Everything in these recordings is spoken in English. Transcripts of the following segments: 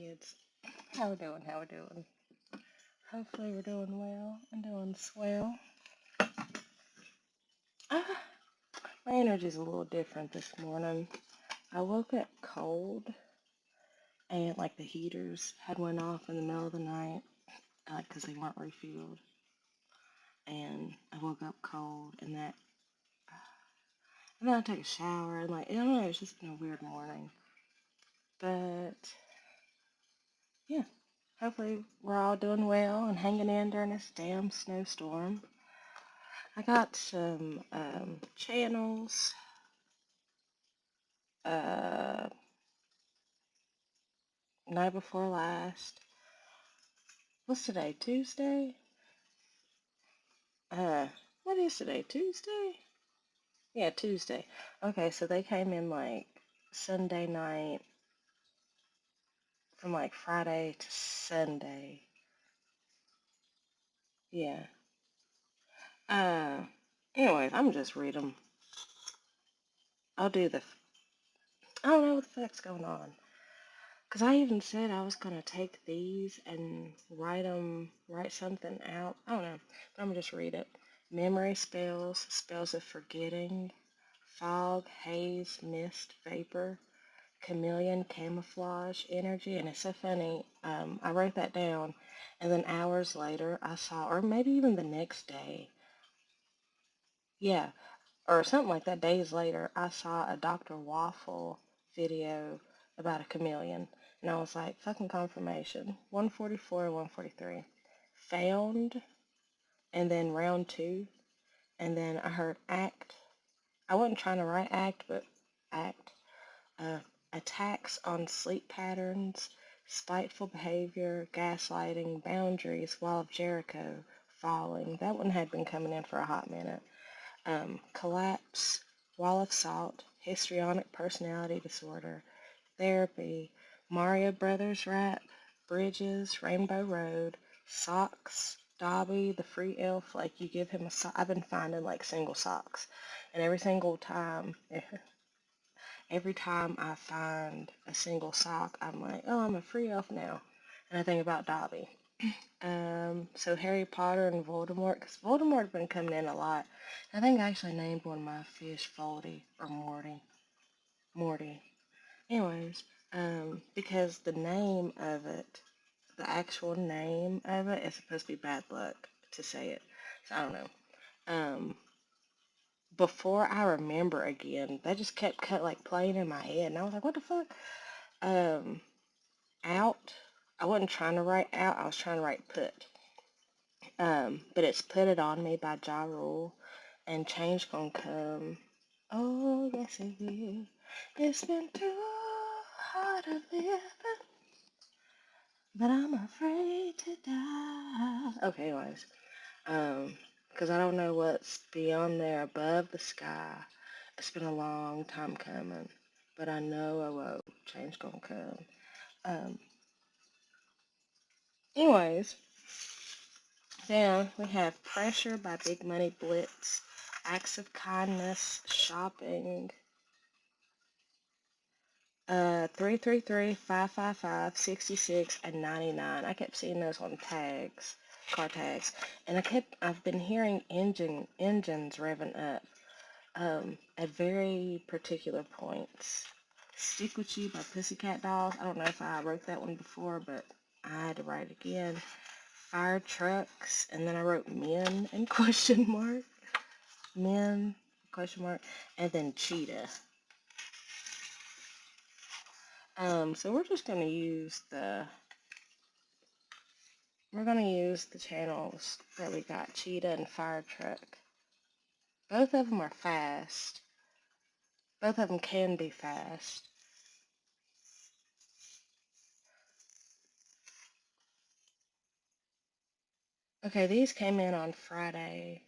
kids. How we doing? How we doing? Hopefully we're doing well and doing swell. Ah, my energy's a little different this morning. I woke up cold and like the heaters had went off in the middle of the night, like because they weren't refilled. And I woke up cold and then I took a shower and like I don't know, it's just been a weird morning. But yeah, hopefully we're all doing well and hanging in during this damn snowstorm. I got some channels. Uh, Night before last. What's today? Tuesday? Uh, what is today? Tuesday? Yeah, Tuesday. Okay, so they came in like Sunday night from like Friday to Sunday. Yeah. Uh, anyways, I'm just read them. I'll do the. I don't know what the fuck's going on. Cause I even said I was gonna take these and write something out. I don't know, but I'm gonna just read it. Memory spells, spells of forgetting, fog, haze, mist, vapor, chameleon, camouflage, energy, and it's so funny. I wrote that down, and then hours later I saw, or maybe even the next day, yeah, or something like that, days later, I saw a Dr. Waffle video about a chameleon. And I was like, fucking confirmation. 144 and 143. Found, and then round two. And then I heard act. I wasn't trying to write act, but act. Uh, Attacks on sleep patterns, spiteful behavior, gaslighting, boundaries, wall of Jericho, falling. That one had been coming in for a hot minute. Collapse, wall of salt, histrionic personality disorder, therapy, Mario Brothers rap, bridges, Rainbow Road, socks, Dobby, the free elf, like you give him a sock. I've been finding like single socks. And every single time, every time I find a single sock, I'm like, oh, I'm a free elf now. And I think about Dobby. So Harry Potter and Voldemort, because Voldemort been coming in a lot. I think I actually named one of my fish Voldy or Morty. Morty. Anyways, because the name of it, the actual name of it is supposed to be bad luck to say it. So I don't know. Um, Before I remember again, that just kept like playing in my head, and I was like, what the fuck? Um, Out. I wasn't trying to write out. I was trying to write put. But it's Put It On Me by Ja Rule, and Change Gonna Come. Oh, yes it will. It's been too hard to live, but I'm afraid to die. Okay, anyways, because I don't know what's beyond there above the sky. It's been a long time coming, but I know I will. Change gonna come. Um, Anyways, then we have Pressure by Big Money Blitz, Acts of Kindness, Shopping, 333, 555, 66, and 99. I kept seeing those on tags, car tags, and I've been hearing engines revving up, at very particular points. Stick With You by Pussycat Dolls. I don't know if I wrote that one before, but I had to write it again. Fire Trucks, and then I wrote Men and question mark. Men, question mark, and then Cheetah. So we're gonna use the channels that we got, Cheetah and Fire Truck. Both of them are fast. Both of them can be fast. Okay, these came in on Friday.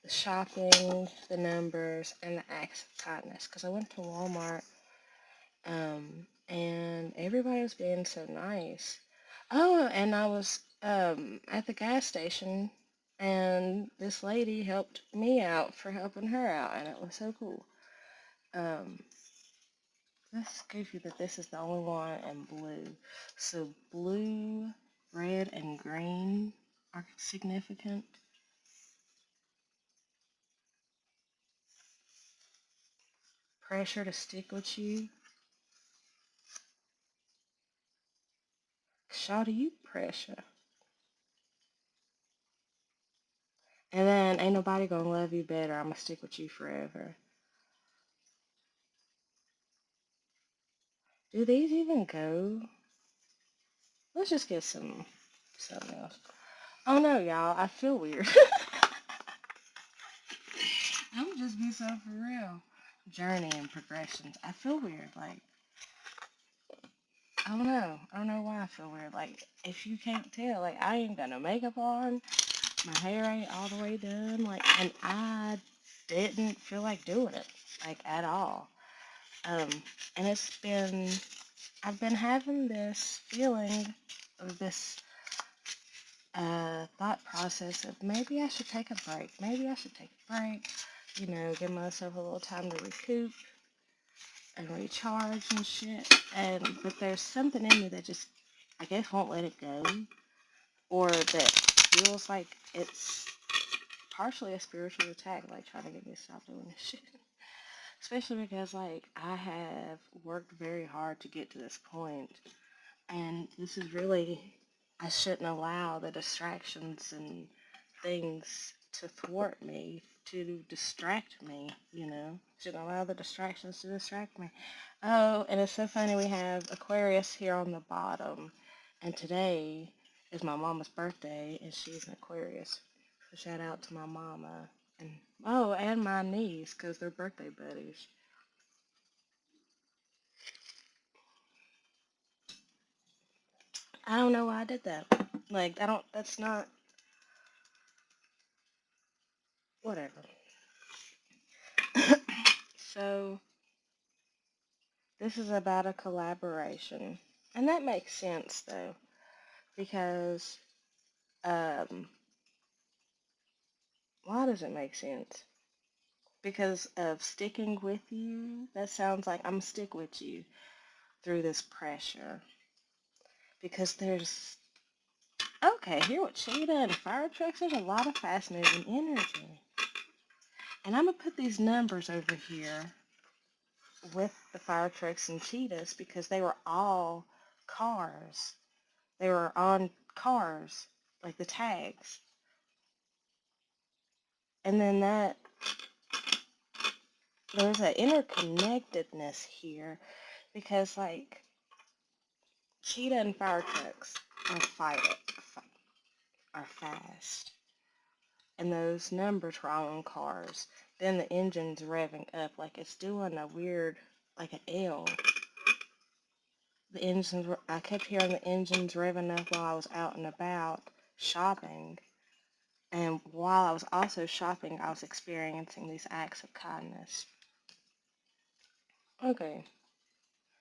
The shopping, the numbers, and the acts of kindness. Because I went to Walmart, and everybody was being so nice. Oh, and I was at the gas station, and this lady helped me out for helping her out, and it was so cool. Um, This gives you that this is the only one in blue. So blue, red, and green are significant. Pressure to stick with you. Shawty, you pressure. And then ain't nobody gonna love you better. I'ma stick with you forever. Do these even go? Let's just get something else. Oh no, y'all, I feel weird. I'm just be so for real. Journey and progressions. I feel weird. Like, I don't know. I don't know why I feel weird. Like, if you can't tell, like, I ain't got no makeup on. My hair ain't all the way done. Like, and I didn't feel like doing it, like, at all. Um, and I've been having this feeling of this thought process of maybe I should take a break. Maybe I should take a break, give myself a little time to recoup and recharge and shit. But there's something in me that just, I guess, won't let it go, or that feels like it's partially a spiritual attack, like trying to get me to stop doing this shit. Especially because, like, I have worked very hard to get to this point, and this is really, I shouldn't allow the distractions and things to thwart me, to distract me, Shouldn't allow the distractions to distract me. Oh, and it's so funny, we have Aquarius here on the bottom, and today is my mama's birthday, and she's an Aquarius. So shout out to my mama, and and my niece, because they're birthday buddies. I don't know why I did that. Like, that's not, whatever. So, this is about a collaboration. And that makes sense, though, because, um, why does it make sense? Because of sticking with you. That sounds like I'm stick with you through this pressure. Because okay, here with Cheetah and fire trucks, there's a lot of fast moving energy. And I'm going to put these numbers over here with the fire trucks and cheetahs because they were all cars. They were on cars, like the tags. And then there's an interconnectedness here because, like, cheetah and fire trucks are fast. And those numbers were all on cars. Then the engine's revving up like it's doing a weird, like an L. I kept hearing the engines revving up while I was out and about shopping. And while I was also shopping, I was experiencing these acts of kindness. Okay,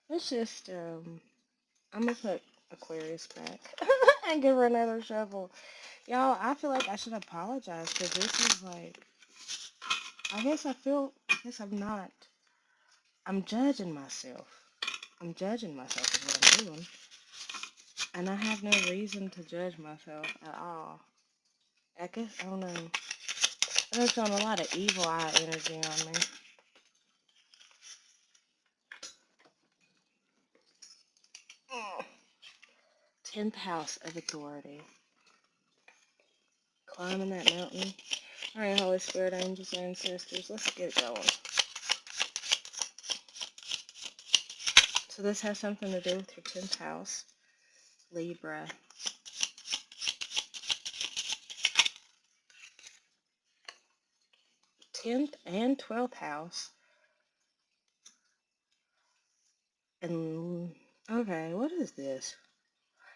let's just, I'm gonna put Aquarius back and give her another shovel. Y'all, I feel like I should apologize because this is like, I guess I'm not, I'm judging myself. I'm judging myself is what I'm doing. And I have no reason to judge myself at all. I guess, I don't know. There's showing a lot of evil eye energy on me. 10th house of authority. Climbing that mountain. Alright, Holy Spirit, angels, ancestors, let's get going. So this has something to do with your 10th house, Libra. 10th and 12th house. And, okay, what is this?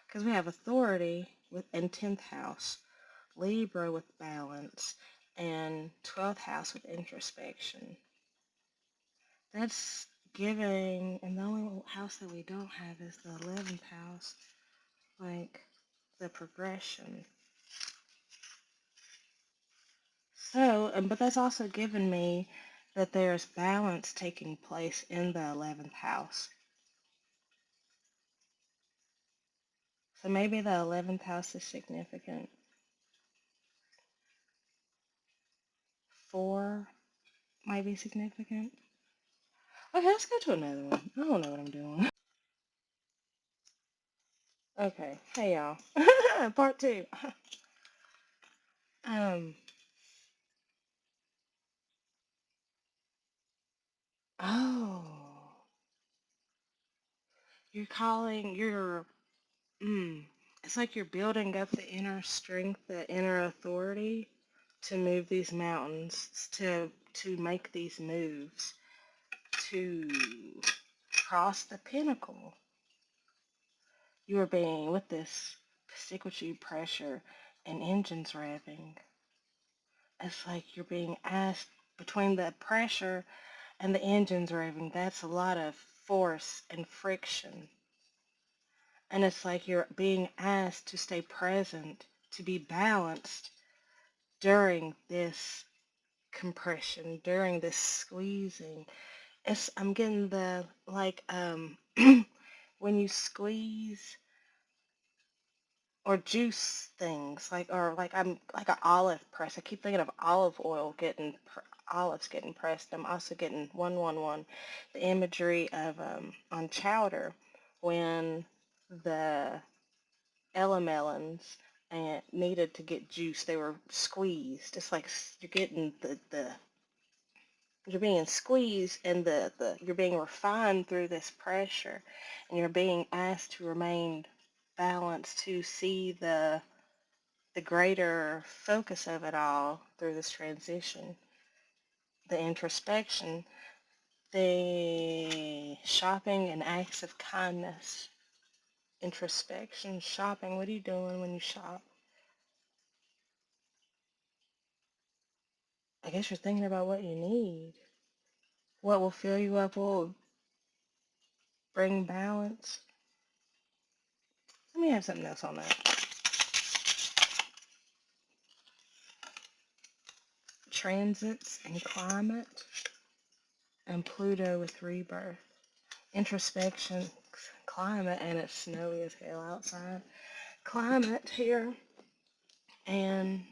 Because we have authority in 10th house, Libra with balance, and 12th house with introspection. That's giving, and the only house that we don't have is the 11th house, like the progression. So, but that's also given me that there's balance taking place in the 11th house. So maybe the 11th house is significant. 4 might be significant. Okay, let's go to another one. I don't know what I'm doing. Okay, hey y'all. Part 2. Um, oh, you're calling, it's like you're building up the inner strength, the inner authority to move these mountains, to make these moves, to cross the pinnacle. You are being with this psychic pressure and engines revving. It's like you're being asked between the pressure and the engines revving. That's a lot of force and friction. And it's like you're being asked to stay present, to be balanced during this compression, during this squeezing. I'm getting the like when you squeeze or juice things I'm like an olive press. I keep thinking of olive oil olives getting pressed. I'm also getting 111 the imagery of on chowder when the melons and needed to get juice. They were squeezed. It's like you're getting the you're being squeezed and you're being refined through this pressure, and you're being asked to remain balanced, to see the greater focus of it all through this transition, the introspection, the shopping and acts of kindness. Introspection, shopping. What are you doing when you shop? I guess you're thinking about what you need. What will fill you up? What will bring balance? Let me have something else on that. Transits and climate, and Pluto with rebirth. Introspection, climate, and it's snowy as hell outside. Climate here, and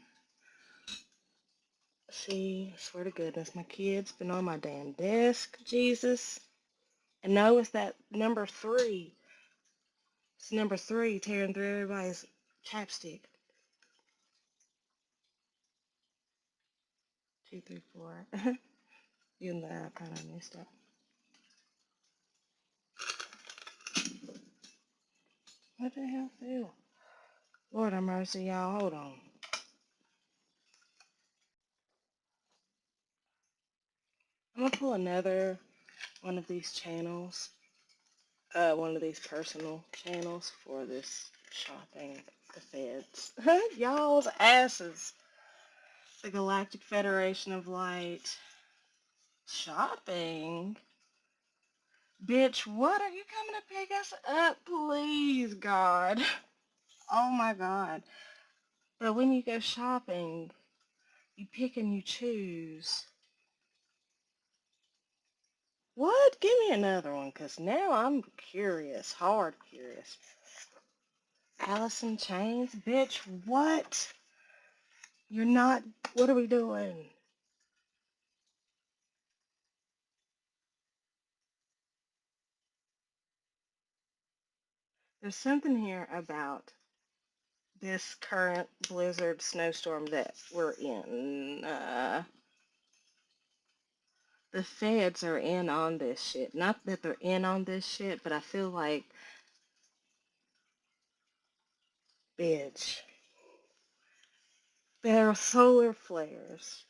see, I swear to goodness, my kid's been on my damn desk, Jesus. And no, it's that number 3. It's number 3 tearing through everybody's chapstick. 2, 3, 4. Even though I kind of missed it. What the hell, Phil? Lord have mercy, y'all. Hold on. I'm gonna pull another one of these channels, one of these personal channels for this shopping. The feds. Y'all's asses. The Galactic Federation of Light. Shopping? Bitch, what? Are you coming to pick us up? Please, God. Oh my God. But when you go shopping, you pick and you choose. What? Give me another one, because now I'm curious. Hard curious. Alice in Chains? Bitch, what? You're not... What are we doing? There's something here about this current blizzard snowstorm that we're in. The feds are in on this shit. Not that they're in on this shit, but I feel like, bitch, there are solar flares.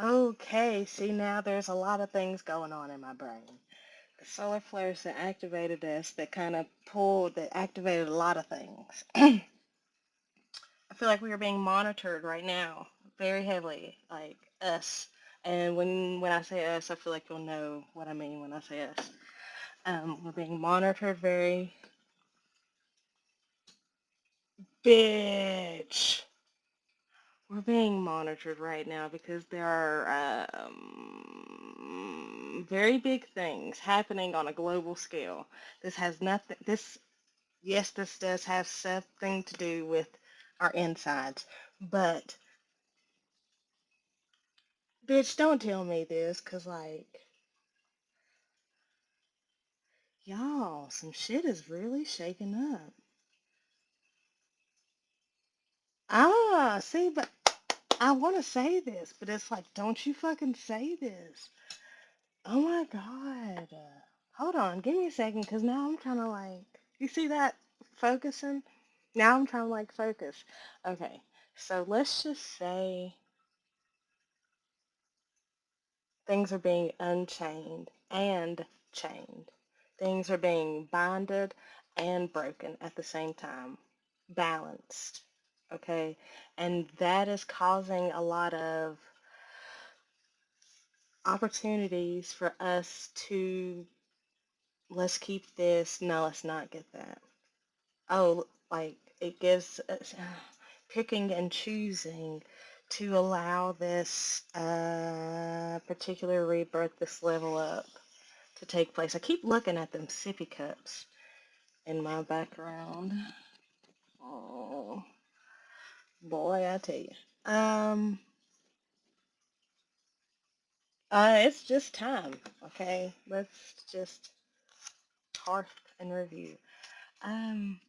Okay, see now there's a lot of things going on in my brain. The solar flares that activated us, that activated a lot of things. I feel like we are being monitored right now very heavily, like us. And when I say us, I feel like you'll know what I mean when I say us. We're being monitored very... Bitch. We're being monitored right now because there are very big things happening on a global scale. This has nothing, yes, this does have something to do with our insides, but bitch, don't tell me this, cause like, y'all, some shit is really shaking up. See, but I want to say this, but it's like, don't you fucking say this. Oh my God. Hold on, give me a second, because now I'm trying to like, you see that focusing? Now I'm trying to like focus. Okay, so let's just say things are being unchained and chained. Things are being binded and broken at the same time, balanced. Okay, and that is causing a lot of opportunities for us to, let's keep this, no, let's not get that. Oh, like it gives us picking and choosing to allow this particular rebirth, this level up to take place. I keep looking at them sippy cups in my background. Oh, boy, I tell you. Um, it's just time, okay? Let's just talk and review. Um,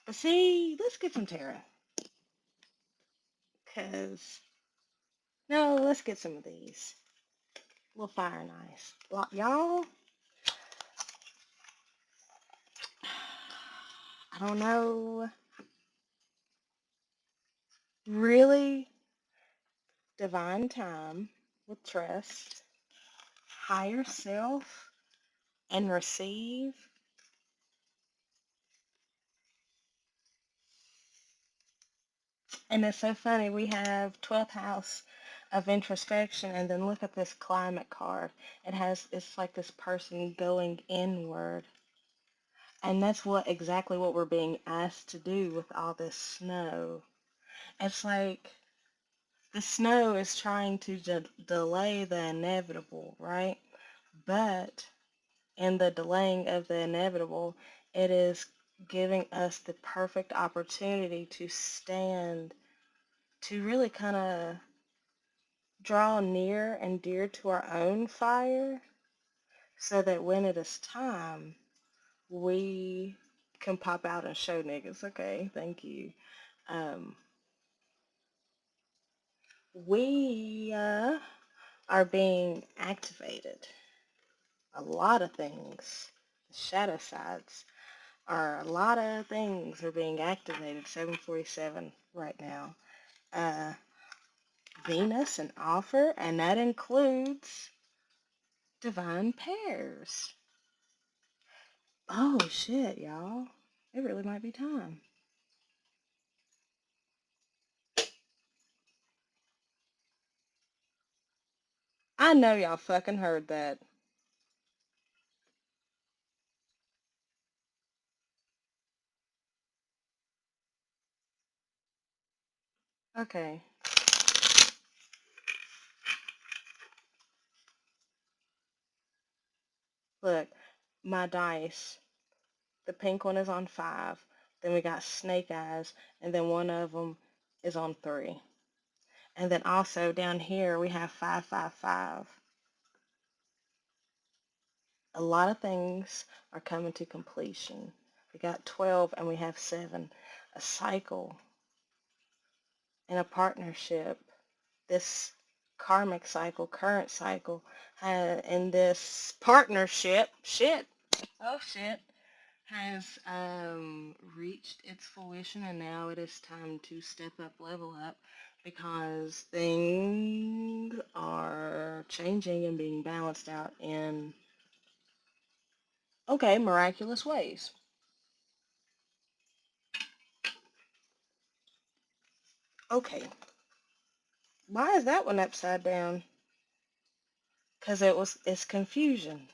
but see, let's get some tarot, cause no, let's get some of these. A little fire and ice. Well, y'all, I don't know. Really, divine time with trust, higher self, and receive. And it's so funny, we have 12th house of introspection, and then look at this climate card. It's like this person going inward. And that's exactly what we're being asked to do with all this snow. It's like the snow is trying to delay the inevitable, right? But in the delaying of the inevitable, it is giving us the perfect opportunity to stand, to really kind of draw near and dear to our own fire so that when it is time, we can pop out and show niggas, okay, thank you. Um, we are being activated. A lot of things, the shadow sides are a lot of things are being activated. 747 right now. Uh, Venus and offer, and that includes divine pairs. Oh shit, y'all. It really might be time. I know y'all fucking heard that. Okay. Look, my dice. The pink one is on 5. Then we got snake eyes, and then one of them is on 3. And then also down here we have 555. A lot of things are coming to completion. We got 12 and we have 7. A cycle and a partnership. This karmic cycle, current cycle, in this partnership, shit, has reached its fruition, and now it is time to step up, level up, because things are changing and being balanced out in, okay, miraculous ways. Okay, why is that one upside down? Because it's confusion.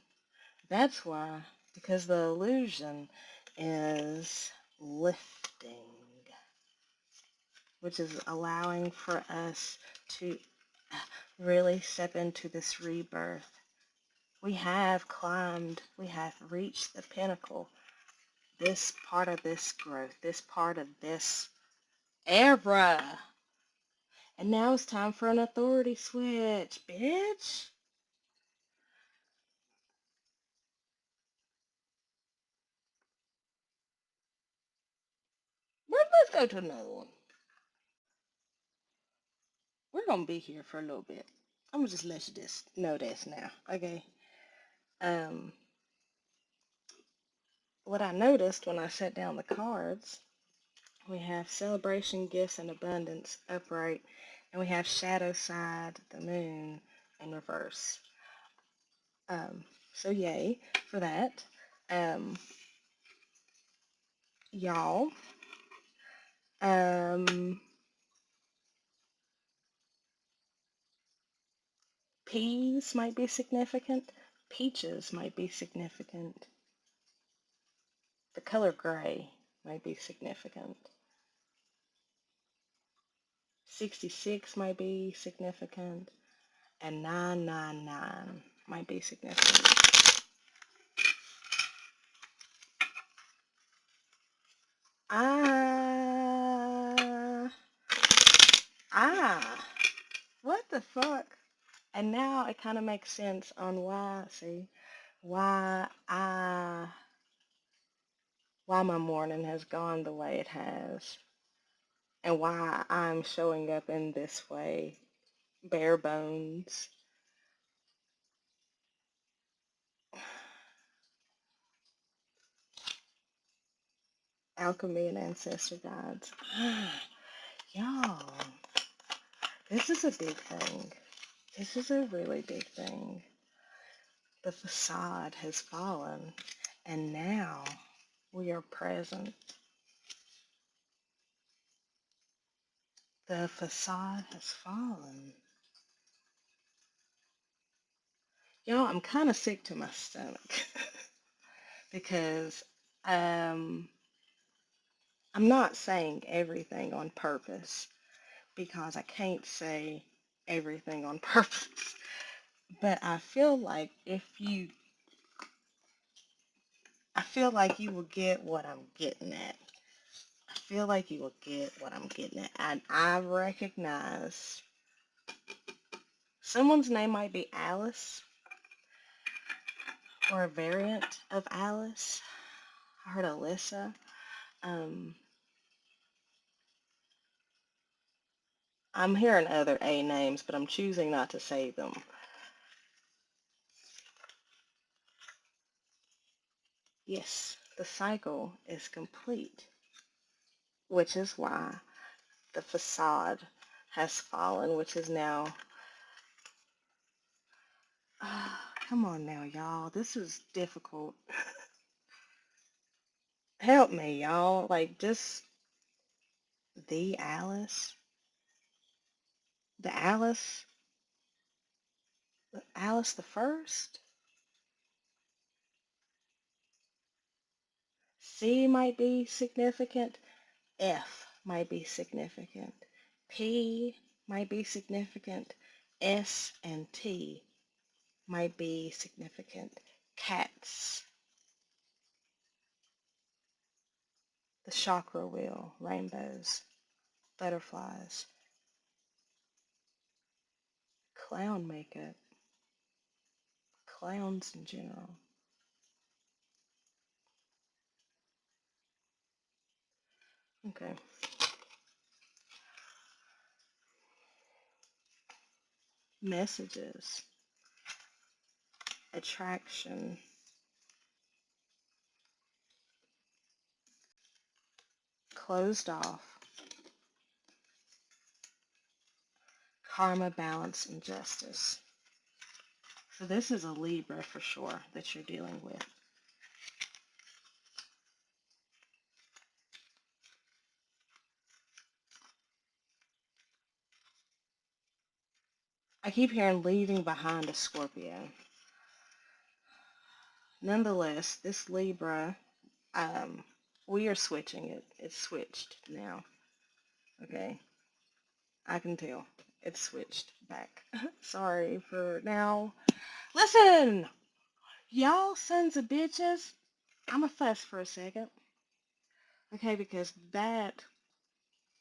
That's why, because the illusion is lifting, which is allowing for us to really step into this rebirth We have climbed, we have reached the pinnacle. This part of this growth, this part of this era. And now it's time for an authority switch, bitch. Let's go to another one. We're gonna be here for a little bit. I'm gonna just let you know this now, okay? Um, what I noticed when I set down the cards, we have celebration, gifts, and abundance upright, and we have shadow side, the moon, in reverse. Um, so yay for that. Um, y'all. Um, peas might be significant. Peaches might be significant. The color gray might be significant. 66 might be significant. And 999 might be significant. Ah, ah, what the fuck? And now it kind of makes sense on why why my morning has gone the way it has, and why I'm showing up in this way, bare bones. Alchemy and ancestor guides. Y'all, this is a big thing. This is a really big thing. The facade has fallen, and now we are present. The facade has fallen. Y'all, I'm kind of sick to my stomach because um, I'm not saying everything on purpose because I can't say everything on purpose. But I feel like you will get what I'm getting at. I feel like you will get what I'm getting at. And I recognize someone's name might be Alice or a variant of Alice. I heard Alyssa. Um, I'm hearing other A names, but I'm choosing not to say them. Yes, the cycle is complete, which is why the facade has fallen, which is now. Come on now, y'all. This is difficult. Help me, y'all. Like, just the Alice. The Alice. Alice the First. C might be significant. F might be significant. P might be significant. S and T might be significant. Cats, the chakra wheel, rainbows, butterflies, clown makeup, clowns in general. Okay. Messages, attraction, closed off, karma, balance, and justice. So this is a Libra for sure that you're dealing with. I keep hearing leaving behind a Scorpio. Nonetheless, this Libra, we are switching it. It's switched now. Okay, I can tell. It's switched back. Sorry for now. Listen! Y'all sons of bitches. I'm a fuss for a second. Okay, because that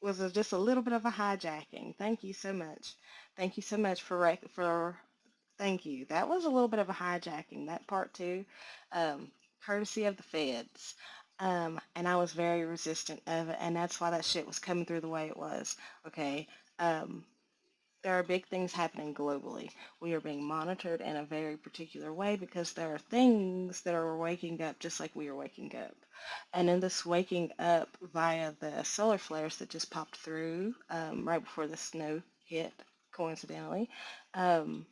was just a little bit of a hijacking. Thank you so much. Thank you so much for thank you. That was a little bit of a hijacking. That part too, courtesy of the feds. And I was very resistant of it, and that's why that shit was coming through the way it was. Okay. Um, there are big things happening globally. We are being monitored in a very particular way because there are things that are waking up just like we are waking up. And in this waking up via the solar flares that just popped through right before the snow hit, coincidentally, um,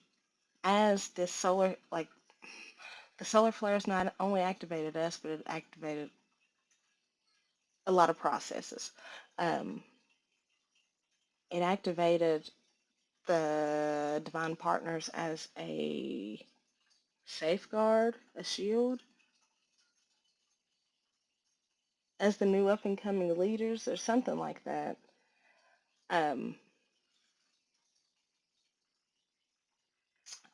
as this solar, like the solar flares not only activated us, but it activated a lot of processes. Um, it activated the divine partners as a safeguard, a shield, as the new up and coming leaders or something like that. Um,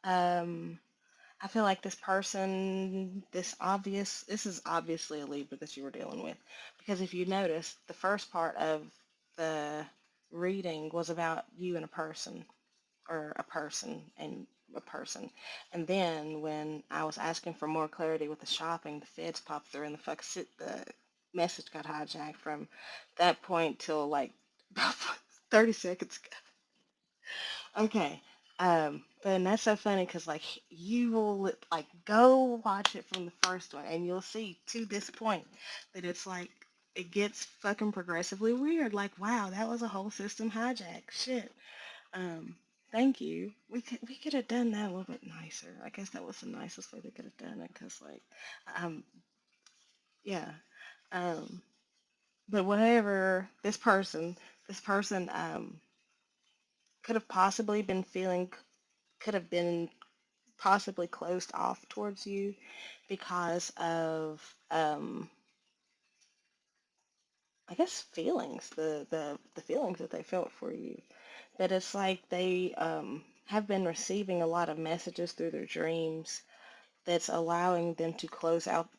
um, I feel like this person, this is obviously a Libra that you were dealing with. Because if you notice, the first part of the reading was about you and a person, or a person and a person. And then when I was asking for more clarity with the shopping, the feds popped through and the message got hijacked from that point till like about 30 seconds ago. Okay. But and that's so funny because like you will like go watch it from the first one and you'll see to this point that it's like it gets fucking progressively weird. Like, wow, that was a whole system hijack. Shit. Um, Thank you. We could have done that a little bit nicer. I guess that was the nicest way we could have done it, cause like, um, yeah. Um, but whatever this person could have possibly been feeling, could have been possibly closed off towards you because of I guess feelings, the feelings that they felt for you. That it's like they have been receiving a lot of messages through their dreams that's allowing them to close out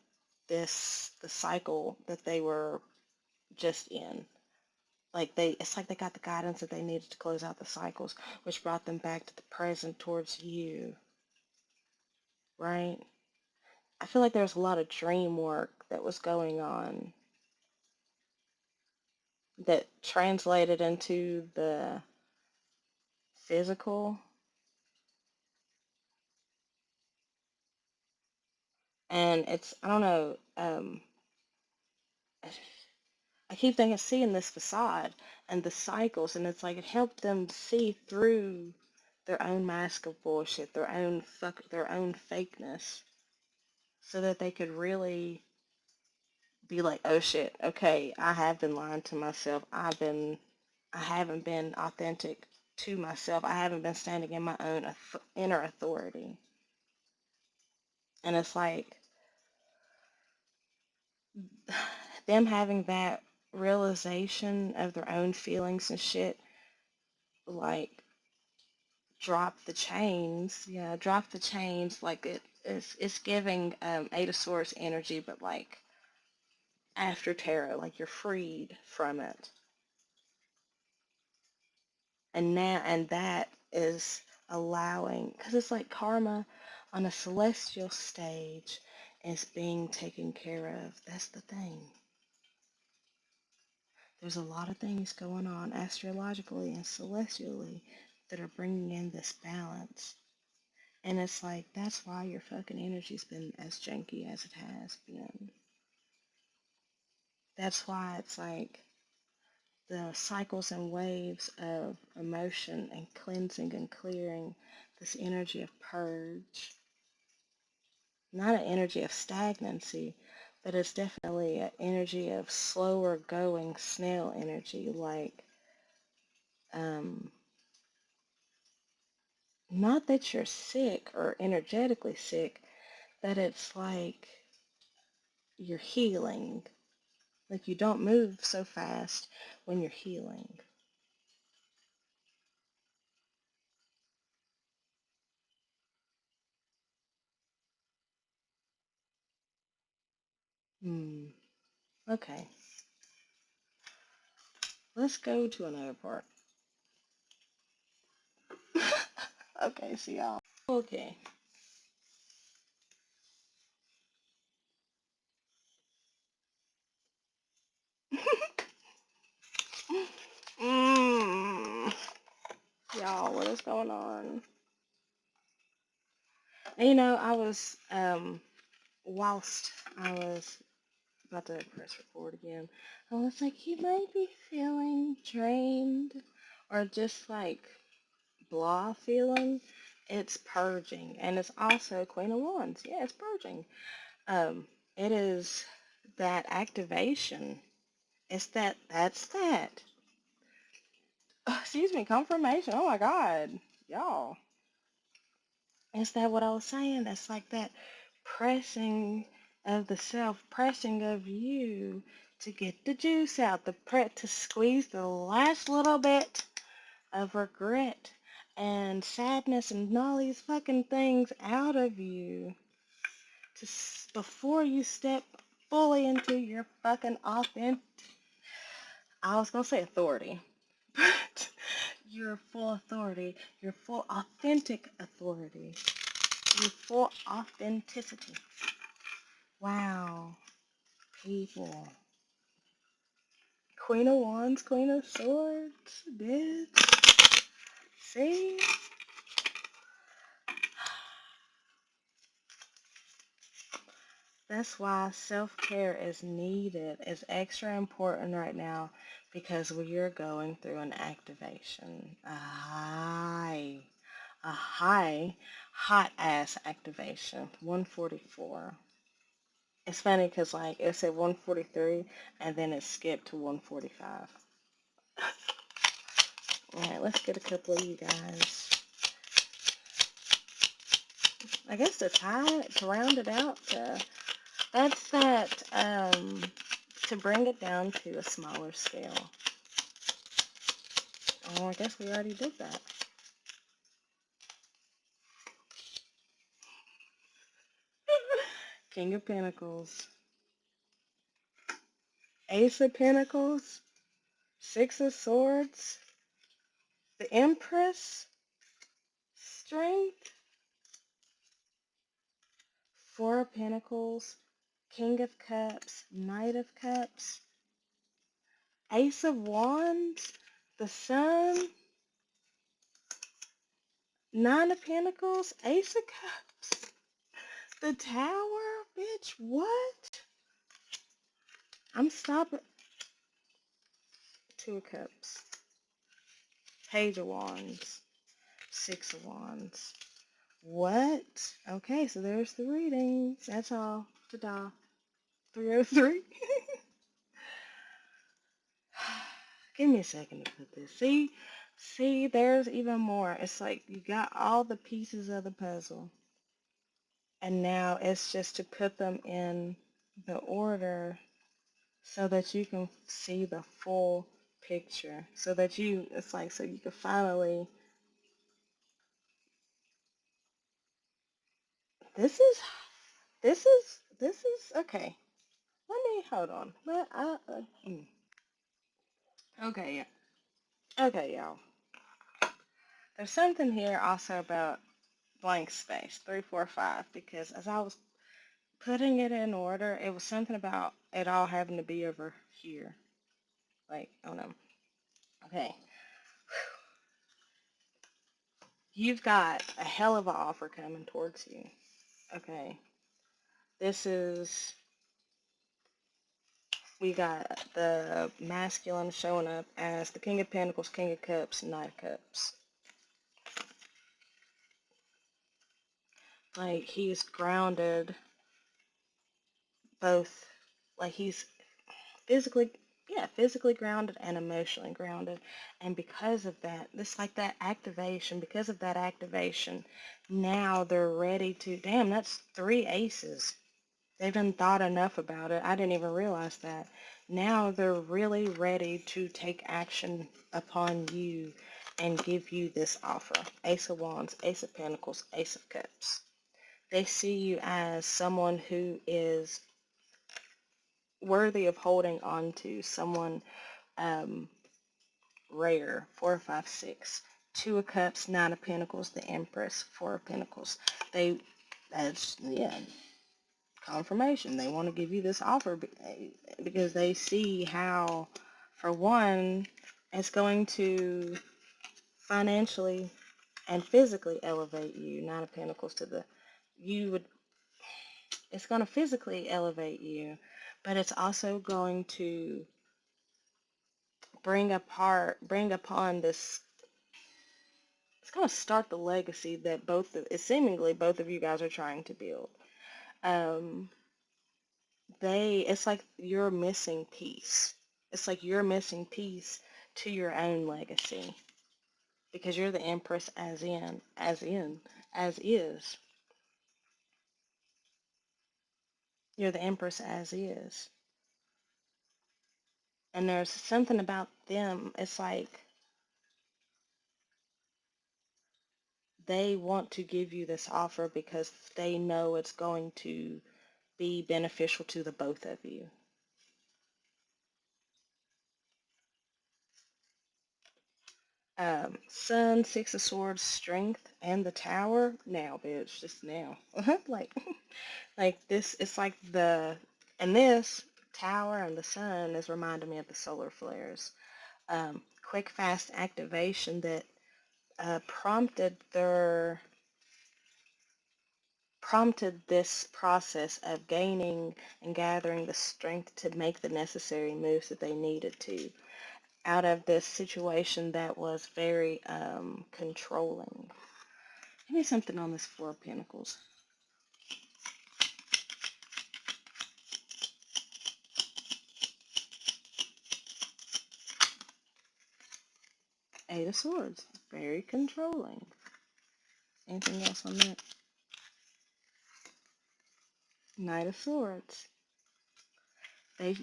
the cycle that they were just in. It's like they got the guidance that they needed to close out the cycles, which brought them back to the present towards you, right? I feel like there's a lot of dream work that was going on that translated into the physical, and it's I don't know. I keep thinking, seeing this facade and the cycles, and it's like it helped them see through their own mask of bullshit, their own fakeness, so that they could really be like, oh shit, okay, I have been lying to myself. I haven't been authentic to myself. I haven't been standing in my own inner authority. And it's like them having that realization of their own feelings and shit, like drop the chains. Yeah, drop the chains. Like it's giving Eight of Swords energy, but like after tarot, like you're freed from it. And that is allowing, because it's like karma on a celestial stage is being taken care of. That's the thing. There's a lot of things going on astrologically and celestially that are bringing in this balance. And it's like, that's why your fucking energy's been as janky as it has been. That's why it's like the cycles and waves of emotion and cleansing and clearing, this energy of purge. Not an energy of stagnancy, but it's definitely an energy of slower going snail energy. Like, um, not that you're sick or energetically sick, that it's like you're healing. Like you don't move so fast when you're healing. Hmm. Okay. Let's go to another part. Okay, see y'all. Okay. Mm. Y'all, what is going on? And I was whilst I was about to press record again, I was like, you might be feeling drained or just like blah feeling. It's purging, and it's also Queen of Wands. Yeah, it's purging. It is that activation. It's that's that. Excuse me, confirmation. Oh my God, y'all. Is that what I was saying? It's like that pressing of the self, pressing of you to get the juice out, to squeeze the last little bit of regret and sadness and all these fucking things out of you before you step fully into your fucking authentic. I was gonna say authority, but your full authority, your full authentic authority. Your full authenticity. Wow. People. Queen of Wands, Queen of Swords, bitch. See? That's why self-care is needed, is extra important right now because we are going through an activation. A high, hot ass activation. 144. It's funny because like it said 143 and then it skipped to 145. Alright, let's get a couple of you guys. I guess to round it out, that's that, to bring it down to a smaller scale. Oh, I guess we already did that. King of Pentacles, Ace of Pentacles, Six of Swords, the Empress, Strength, Four of Pentacles, King of Cups, Knight of Cups, Ace of Wands, the Sun, Nine of Pentacles, Ace of Cups, the Tower, bitch, what? I'm stopping. Two of Cups, Page of Wands, Six of Wands. What? Okay, so there's the readings. That's all. Ta-da. 303. Give me a second to put this. See, there's even more. It's like you got all the pieces of the puzzle. And now it's just to put them in the order so that you can see the full picture. It's like, so you can finally, this is, okay. Let me, hold on. Okay, yeah. Okay, y'all. There's something here also about blank space, 345, because as I was putting it in order, it was something about it all having to be over here. Like, oh no. Okay. You've got a hell of an offer coming towards you. Okay. This is, we got the masculine showing up as the King of Pentacles, King of Cups, Knight of Cups. Like, he's grounded both, like, he's physically, yeah, physically grounded and emotionally grounded. And because of that, this like that activation, because of that activation, now they're ready to, damn, that's three aces. They've done thought enough about it. I didn't even realize that. Now they're really ready to take action upon you and give you this offer. Ace of Wands, Ace of Pentacles, Ace of Cups. They see you as someone who is worthy of holding on to, someone um, rare. 4, 5, 6. 2 of Cups, 9 of Pentacles, the Empress, 4 of Pentacles. That's, yeah, confirmation. They want to give you this offer because they see how, for one, it's going to financially and physically elevate you. 9 of Pentacles to the, you would, it's going to physically elevate you, but it's also going to bring upon this, it's going to start the legacy that seemingly both of you guys are trying to build. Um, it's like you're missing piece. It's like you're missing piece to your own legacy because you're the Empress as is. You're the Empress as is. And there's something about them, it's like they want to give you this offer because they know it's going to be beneficial to the both of you. Sun, 6 of Swords, Strength, and the Tower. Now, bitch, just now. like, like this, it's like and this Tower and the Sun is reminding me of the solar flares. Quick, fast activation that prompted this process of gaining and gathering the strength to make the necessary moves that they needed to out of this situation that was very controlling. Give me something on this 4 of Pentacles. Eight of Swords. Very controlling. Anything else on that? Knight of Swords. The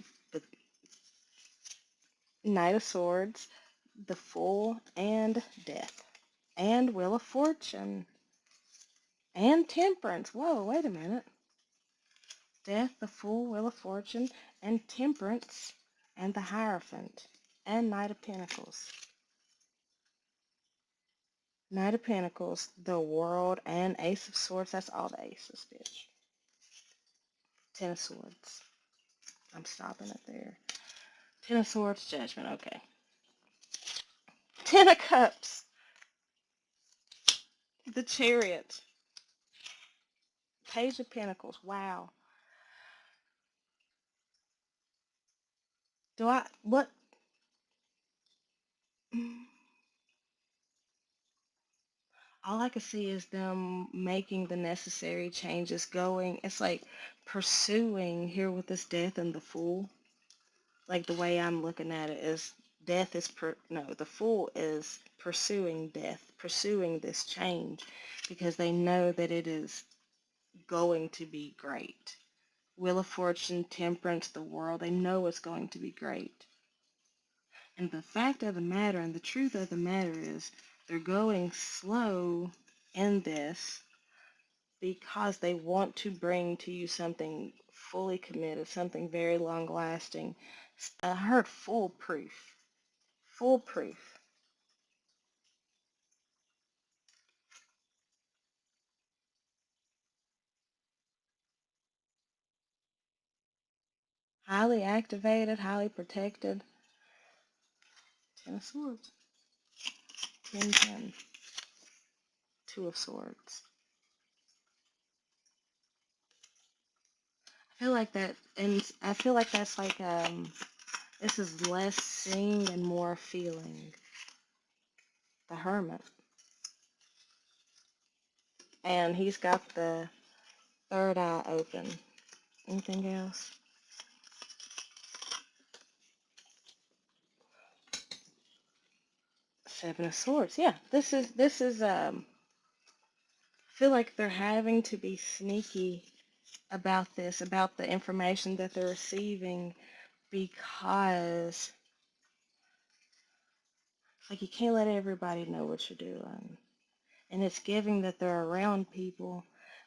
Knight of Swords, the Fool, and Death. And Wheel of Fortune. And Temperance. Whoa, wait a minute. Death, the Fool, Wheel of Fortune, and Temperance, and the Hierophant, and Knight of Pentacles. Knight of Pentacles, the World, and Ace of Swords. That's all the aces, bitch. 10 of Swords. I'm stopping it there. 10 of Swords, Judgment. Okay. 10 of Cups, the Chariot. Page of Pentacles. Wow. What? All I can see is them making the necessary changes, going. It's like pursuing here with this Death and the Fool. Like the way I'm looking at it is the Fool is pursuing death, pursuing this change because they know that it is going to be great. Wheel of Fortune, Temperance, the World, they know it's going to be great. And the fact of the matter and the truth of the matter is they're going slow in this because they want to bring to you something fully committed, something very long lasting. I heard foolproof. Foolproof. Highly activated, highly protected. 10 of Swords. 10, 10. 2 of Swords. I feel like that, and I feel like that's like, this is less seeing and more feeling. The Hermit. And he's got the third eye open. Anything else? Seven of Swords. Yeah, this is I feel like they're having to be sneaky about this, about the information that they're receiving, because like you can't let everybody know what you're doing. And it's giving that they're around people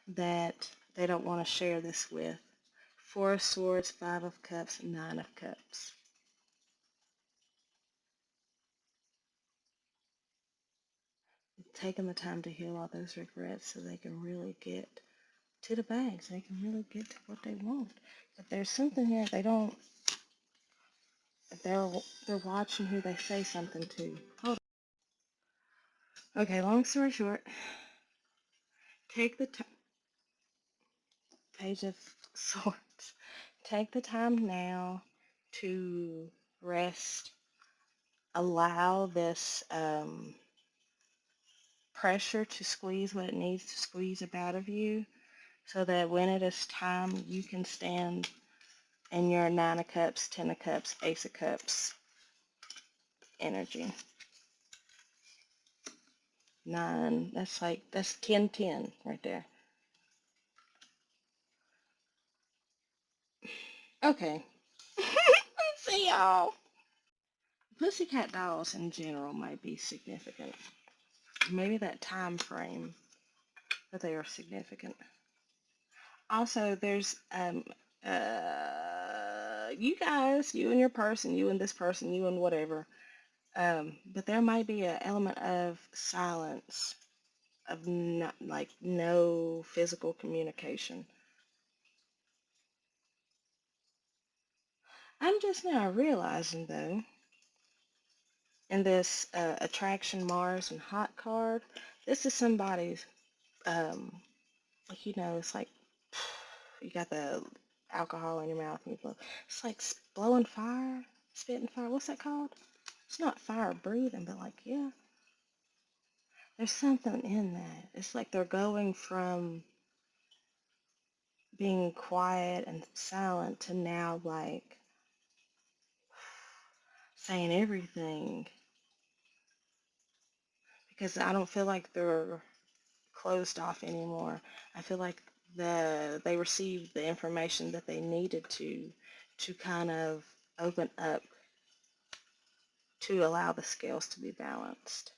that they don't want to share this with Four of Swords, Five of Cups, Nine of Cups. Taking the time to heal all those regrets so they can really get to the bag, so they can really get to what they want. But there's something here they don't. They're they're watching who they say something to. Hold on. Okay, long story short, take the Page of Swords. Take the time now to rest. Allow this pressure to squeeze what it needs to squeeze up out of you so that when it is time, you can stand in your Nine of Cups, Ten of Cups, Ace of Cups energy. Nine, that's 10-10 right there. Okay. Let's see y'all. Pussycat dolls in general might be significant. Maybe that time frame that they are significant. Also, there's you guys, you and your person, you and this person, you and whatever. But there might be an element of silence, of not like no physical communication. I'm just now realizing though, in this attraction Mars and hot card, this is somebody's like it's like you got the alcohol in your mouth and you blow. It's like blowing fire, spitting fire. What's that called? It's not fire breathing, but like, yeah, there's something in that. It's like they're going from being quiet and silent to now like saying everything because I don't feel like they're closed off anymore. I feel like they received the information that they needed to kind of open up to allow the scales to be balanced.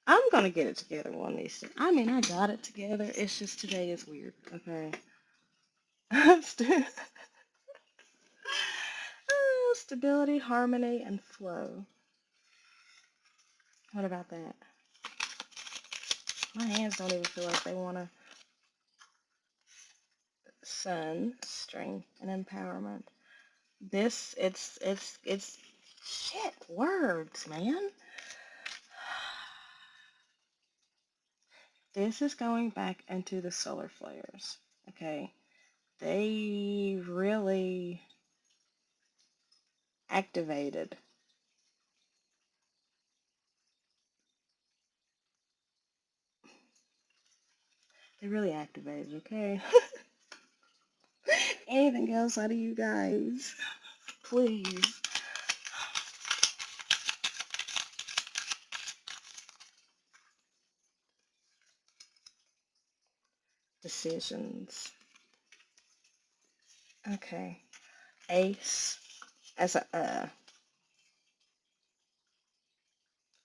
I'm gonna get it together one of these days. I mean, I got it together. It's just today is weird. Okay. Stability, harmony, and flow. What about that? My hands don't even feel like they want to. Sun, strength, and empowerment. This, it's shit words, man. This is going back into the solar flares. Okay, they really activated. They really activated. Okay. Anything else out of you guys? Please. Decisions. Okay. Ace as a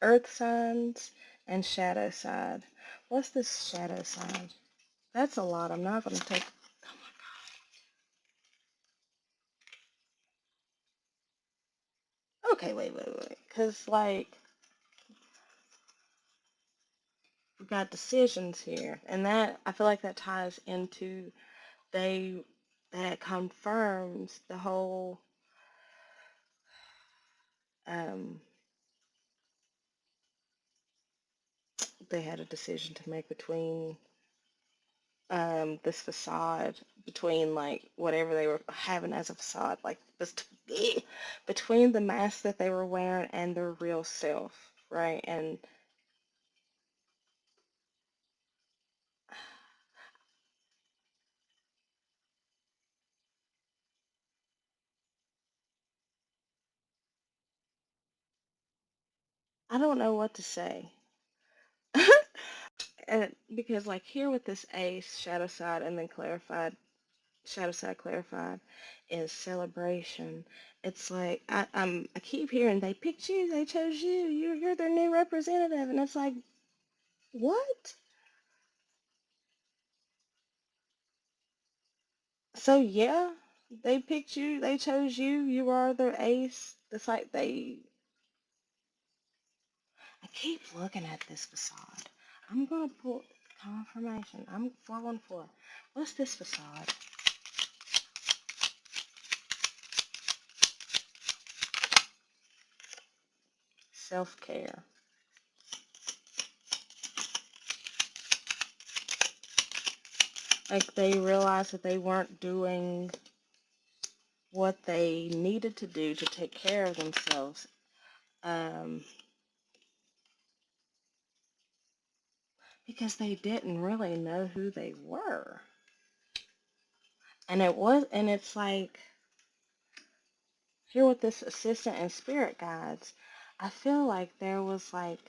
earth signs and shadow side. What's this shadow side? That's a lot. I'm not going to take. Okay, wait. Because, like, we've got decisions here. And that, I feel like that ties into they, that confirms the whole, um, they had a decision to make between this facade, between like whatever they were having as a facade, like this between the mask that they were wearing and their real self, right? And I don't know what to say. And because like here with this ace, shadow side, and then clarified, shadow side clarified is celebration. It's like I keep hearing they picked you, they chose you, you're their new representative, and it's like what? So yeah, they picked you, they chose you, you are their ace. It's like they. I keep looking at this facade. I'm gonna pull confirmation. I'm 414. What's this facade? Self care. Like they realized that they weren't doing what they needed to do to take care of themselves. Um, because they didn't really know who they were. And it's like, here with this assistant and spirit guides, I feel like there was like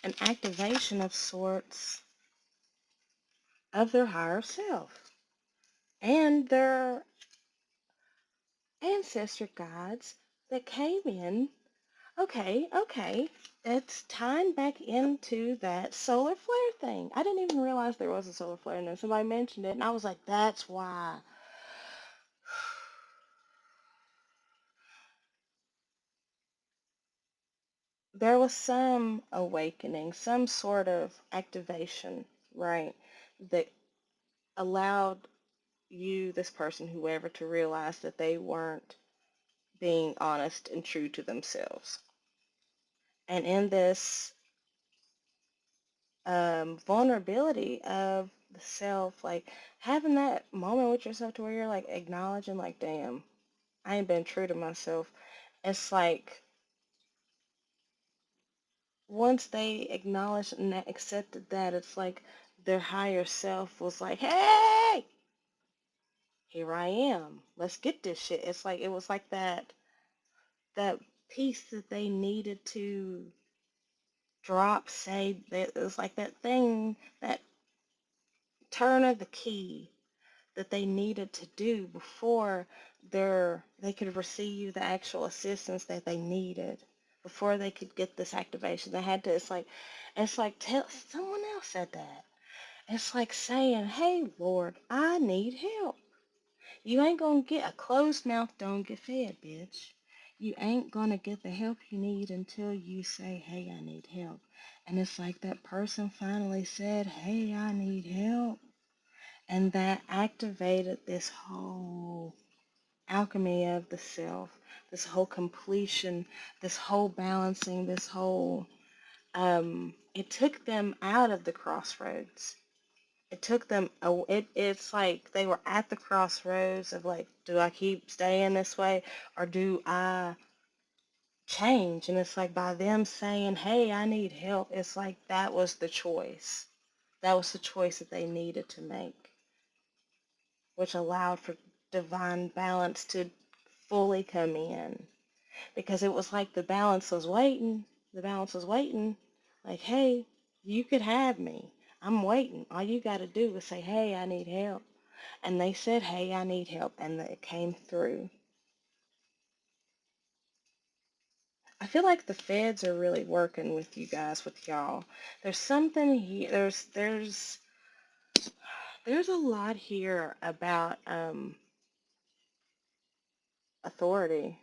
an activation of sorts of their higher self and their ancestor guides that came in. Okay, okay. It's tying back into that solar flare thing. I didn't even realize there was a solar flare, and then somebody mentioned it, and I was like, that's why. There was some awakening, some sort of activation, right, that allowed you, this person, whoever, to realize that they weren't being honest and true to themselves. And in this vulnerability of the self, like having that moment with yourself to where you're like acknowledging, like, damn, I ain't been true to myself. It's like once they acknowledged and accepted that, it's like their higher self was like, hey, here I am. Let's get this shit. It's like it was like that piece that they needed to drop, say that it was like that thing, that turn of the key that they needed to do before they could receive the actual assistance that they needed, before they could get this activation. They had to, it's like tell someone else said that. It's like saying, hey Lord, I need help. You ain't gonna get a closed mouth, don't get fed, bitch. You ain't gonna get the help you need until you say, hey, I need help. And it's like that person finally said, hey, I need help. And that activated this whole alchemy of the self, this whole completion, this whole balancing, this whole, it took them out of the crossroads. It took them, it's like they were at the crossroads of like, do I keep staying this way or do I change? And it's like by them saying, hey, I need help, it's like that was the choice. That was the choice that they needed to make, which allowed for divine balance to fully come in. Because it was like the balance was waiting. The balance was waiting. Like, hey, you could have me. I'm waiting. All you got to do is say, hey, I need help. And they said, hey, I need help. And it came through. I feel like the feds are really working with you guys, with y'all. There's something here. There's a lot here about authority,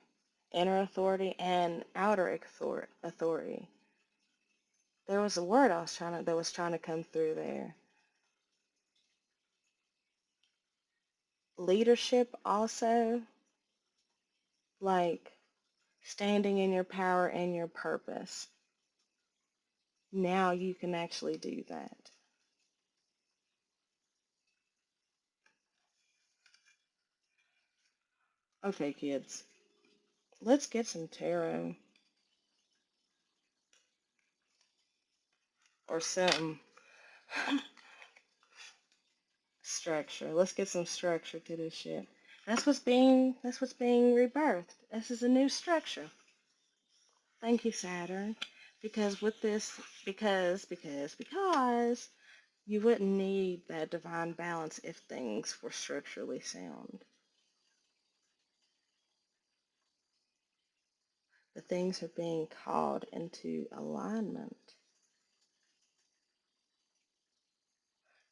inner authority and outer authority. There was a word that was trying to come through there. Leadership also, like standing in your power and your purpose. Now you can actually do that. Okay, kids, let's get some tarot or some structure. Let's get some structure to this shit. That's what's being rebirthed. This is a new structure. Thank you, Saturn. Because with this, because You wouldn't need that divine balance if things were structurally sound. The things are being called into alignment.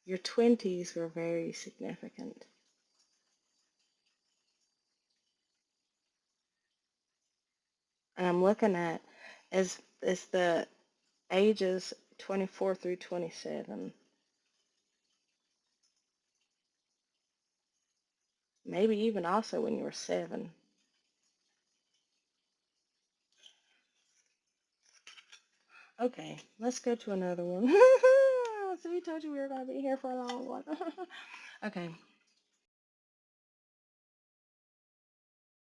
Your 20s were very significant. And I'm looking at as the ages 24 through 27, maybe even also when you were 7. Okay, let's go to another one. So we told you we were going to be here for a long one. Okay,